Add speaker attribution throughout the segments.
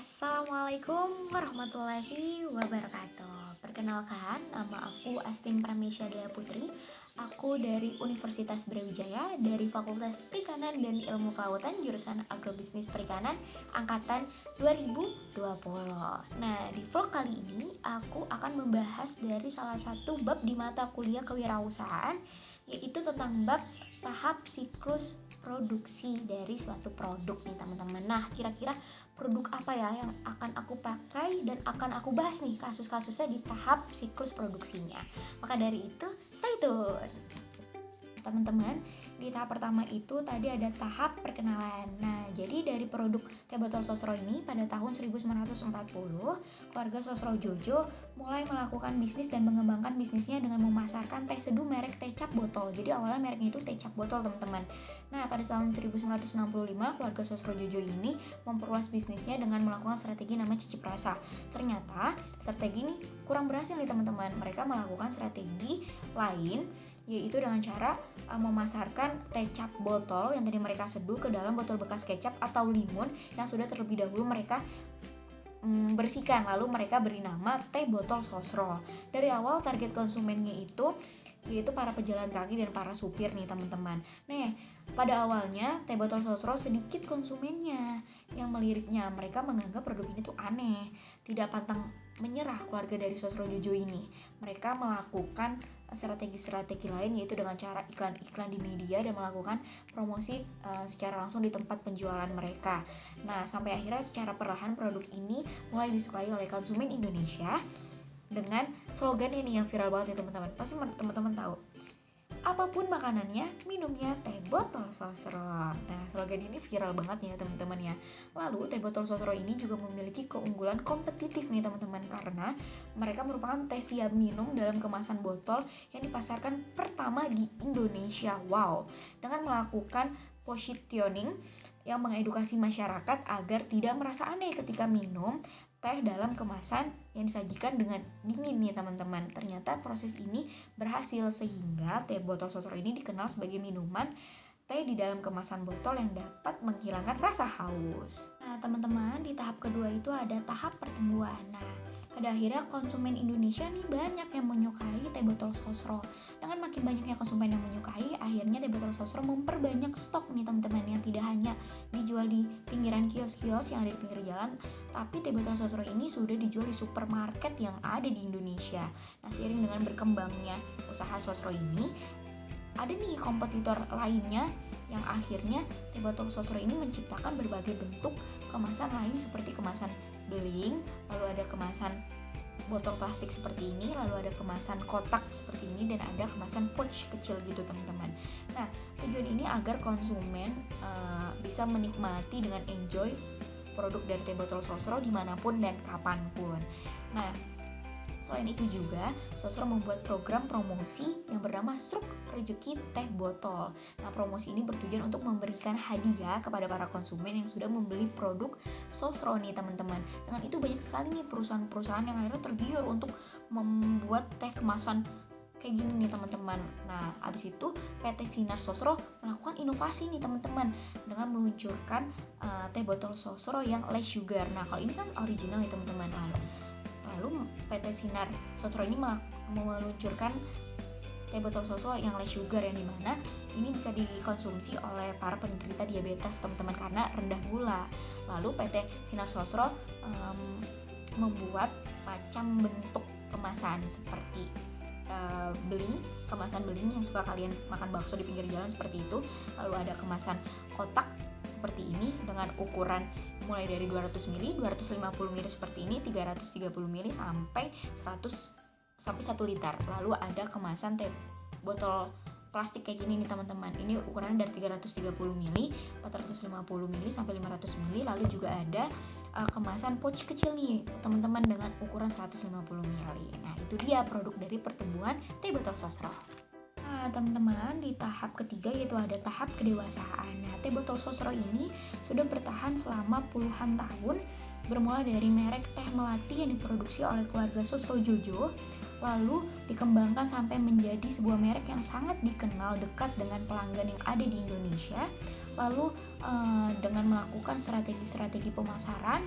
Speaker 1: Assalamualaikum warahmatullahi wabarakatuh. Perkenalkan, nama aku Astin Pramesya Dea Putri. Aku dari Universitas Brawijaya, dari Fakultas Perikanan dan Ilmu Kelautan, jurusan Agrobisnis Perikanan, angkatan 2020. Nah, di vlog kali ini aku akan membahas dari salah satu bab di mata kuliah kewirausahaan, yaitu tentang bab tahap siklus produksi dari suatu produk nih teman-teman. Nah, kira-kira produk apa ya yang akan aku pakai dan akan aku bahas nih kasus-kasusnya di tahap siklus produksinya. Maka dari itu, stay tune. Teman-teman, di tahap pertama itu tadi ada tahap perkenalan. Nah, jadi dari produk teh botol Sosro ini pada tahun 1940, keluarga Sosro Jojo mulai melakukan bisnis dan mengembangkan bisnisnya dengan memasarkan teh seduh merek teh cap botol. Jadi awalnya mereknya itu teh cap botol, teman-teman. Nah, pada tahun 1965, keluarga Sosro Jojo ini memperluas bisnisnya dengan melakukan strategi namanya cicip rasa. Ternyata strategi ini kurang berhasil nih, teman-teman. Mereka melakukan strategi lain, yaitu dengan cara memasarkan teh cap botol yang tadi mereka seduh ke dalam botol bekas kecap atau limun yang sudah terlebih dahulu mereka bersihkan, lalu mereka beri nama teh botol Sosro. Dari awal target konsumennya itu yaitu para pejalan kaki dan para supir nih, teman-teman. Nah, pada awalnya teh botol Sosro sedikit konsumennya yang meliriknya. Mereka menganggap produk ini tuh aneh. Tidak pantang menyerah keluarga dari Sosro Jojo ini. Mereka melakukan strategi-strategi lain, yaitu dengan cara iklan-iklan di media dan melakukan promosi secara langsung di tempat penjualan mereka. Nah, sampai akhirnya secara perlahan produk ini mulai disukai oleh konsumen Indonesia dengan slogan ini yang viral banget ya, teman-teman. Pasti teman-teman tahu. Apapun makanannya, minumnya teh botol Sosro. Nah, slogan ini viral banget ya, teman-teman ya. Lalu, teh botol Sosro ini juga memiliki keunggulan kompetitif nih, teman-teman, karena mereka merupakan teh siap minum dalam kemasan botol yang dipasarkan pertama di Indonesia. Wow, dengan melakukan positioning yang mengedukasi masyarakat agar tidak merasa aneh ketika minum teh dalam kemasan yang disajikan dengan dingin nih, teman-teman. Ternyata proses ini berhasil sehingga teh botol Sosro ini dikenal sebagai minuman teh di dalam kemasan botol yang dapat menghilangkan rasa haus. Nah, teman-teman, di tahap kedua itu ada tahap pertumbuhan. Nah, pada akhirnya konsumen Indonesia nih banyak yang menyukai teh botol Sosro. Dengan makin banyaknya konsumen yang menyukai, akhirnya teh botol Sosro memperbanyak stok nih, teman-teman, yang tidak hanya dijual di pinggiran kios-kios yang ada di pinggir jalan, tapi teh botol Sosro ini sudah dijual di supermarket yang ada di Indonesia. Nah, seiring dengan berkembangnya usaha Sosro ini, ada nih kompetitor lainnya yang akhirnya teh botol Sosro ini menciptakan berbagai bentuk kemasan lain seperti kemasan beling, lalu ada kemasan botol plastik seperti ini, lalu ada kemasan kotak seperti ini, dan ada kemasan pouch kecil gitu, teman-teman. Nah, tujuan ini agar konsumen bisa menikmati dengan enjoy produk dari teh botol Sosro dimanapun dan kapanpun. Nah, selain itu juga, Sosro membuat program promosi yang bernama Struk Rezeki Teh Botol. Nah, promosi ini bertujuan untuk memberikan hadiah kepada para konsumen yang sudah membeli produk Sosro nih, teman-teman. Dengan itu banyak sekali nih perusahaan-perusahaan yang akhirnya tergiur untuk membuat teh kemasan kayak gini nih, teman-teman. Nah, abis itu PT Sinar Sosro melakukan inovasi nih, teman-teman, dengan meluncurkan teh botol Sosro yang less sugar. Nah, kalau ini kan original nih, teman-teman. Lalu PT Sinar Sosro ini meluncurkan teh botol Sosro yang less sugar, yang dimana ini bisa dikonsumsi oleh para penderita diabetes, teman-teman, karena rendah gula. Lalu PT Sinar Sosro membuat macam bentuk kemasan seperti beling, kemasan beling yang suka kalian makan bakso di pinggir jalan seperti itu. Lalu ada kemasan kotak seperti ini dengan ukuran mulai dari 200 ml, 250 ml seperti ini, 330 ml sampai 1 liter. Lalu ada kemasan teh botol plastik kayak gini nih, teman-teman. Ini ukurannya dari 330 ml, 450 ml sampai 500 ml. Lalu juga ada kemasan pouch kecil nih, teman-teman, dengan ukuran 150 ml. Nah, itu dia produk dari pertumbuhan teh botol Sosro. Nah, teman-teman, di tahap ketiga yaitu ada tahap kedewasaan. Nah, teh botol Sosro ini sudah bertahan selama puluhan tahun, bermula dari merek teh melati yang diproduksi oleh keluarga Sosro Jojo. lalu dikembangkan sampai menjadi sebuah merek yang sangat dikenal dekat dengan pelanggan yang ada di Indonesia. Lalu dengan melakukan strategi-strategi pemasaran,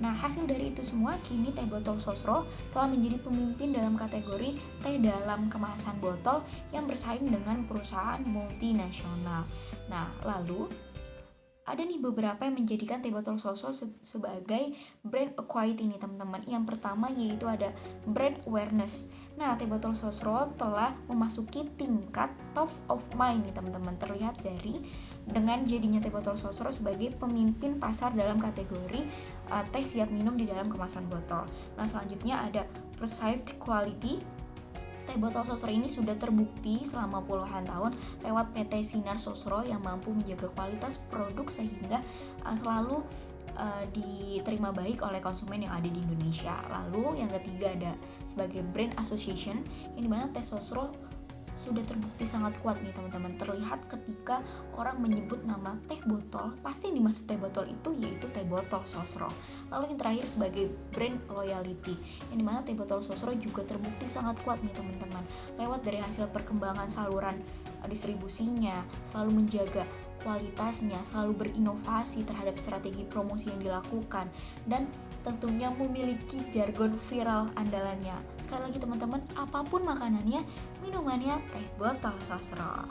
Speaker 1: nah hasil dari itu semua kini teh botol Sosro telah menjadi pemimpin dalam kategori teh dalam kemasan botol yang bersaing dengan perusahaan multinasional. Nah, lalu ada nih beberapa yang menjadikan teh botol Sosro sebagai brand equity nih teman-teman. Yang pertama yaitu ada brand awareness. Nah, teh botol Sosro telah memasuki tingkat top of mind nih teman-teman. Terlihat dari dengan jadinya teh botol Sosro sebagai pemimpin pasar dalam kategori teh siap minum di dalam kemasan botol. Nah, selanjutnya ada perceived quality. Teh botol Sosro ini sudah terbukti selama puluhan tahun lewat PT Sinar Sosro yang mampu menjaga kualitas produk sehingga selalu diterima baik oleh konsumen yang ada di Indonesia. Lalu yang ketiga ada sebagai brand association, yang dimana teh Sosro sudah terbukti sangat kuat nih teman-teman. Terlihat ketika orang menyebut nama teh botol, pasti yang dimaksud teh botol itu yaitu teh botol Sosro. Lalu yang terakhir sebagai brand loyalty, yang dimana teh botol Sosro juga terbukti sangat kuat nih teman-teman, lewat dari hasil perkembangan saluran distribusinya, selalu menjaga kualitasnya, selalu berinovasi terhadap strategi promosi yang dilakukan, dan tentunya memiliki jargon viral andalannya. Sekali lagi teman-teman, apapun makanannya, minumannya teh botol Sosro.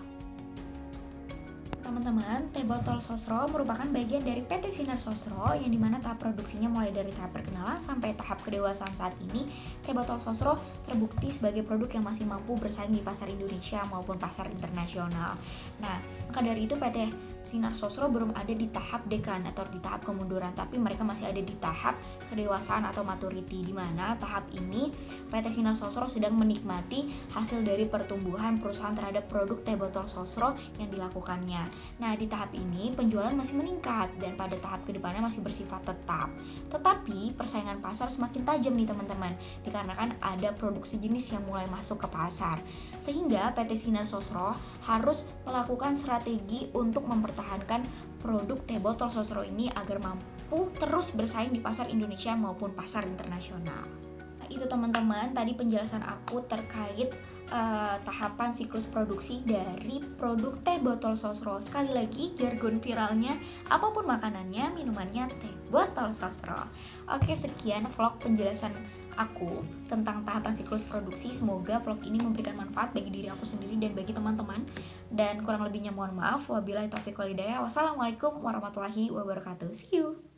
Speaker 1: Teman-teman, teh botol Sosro merupakan bagian dari PT Sinar Sosro yang dimana tahap produksinya mulai dari tahap perkenalan sampai tahap kedewasaan. Saat ini, teh botol Sosro terbukti sebagai produk yang masih mampu bersaing di pasar Indonesia maupun pasar internasional. Nah, maka dari itu PT Sinar Sosro belum ada di tahap deklan atau di tahap kemunduran, tapi mereka masih ada di tahap kedewasaan atau maturity, di mana tahap ini PT Sinar Sosro sedang menikmati hasil dari pertumbuhan perusahaan terhadap produk teh botol Sosro yang dilakukannya. Nah, di tahap ini penjualan masih meningkat dan pada tahap kedepannya masih bersifat tetap. Tetapi persaingan pasar semakin tajam nih teman-teman, dikarenakan ada produksi jenis yang mulai masuk ke pasar. Sehingga PT Sinar Sosro harus melakukan strategi untuk mempertahankan produk teh botol Sosro ini agar mampu terus bersaing di pasar Indonesia maupun pasar internasional. Itu teman-teman tadi penjelasan aku terkait tahapan siklus produksi dari produk teh botol Sosro. Sekali lagi, jargon viralnya, apapun makanannya, minumannya teh botol Sosro. Oke, sekian vlog penjelasan aku tentang tahapan siklus produksi. Semoga vlog ini memberikan manfaat bagi diri aku sendiri dan bagi teman-teman. Dan kurang lebihnya mohon maaf. Wabillahi taufiq wal hidayah. Wassalamualaikum warahmatullahi wabarakatuh. See you.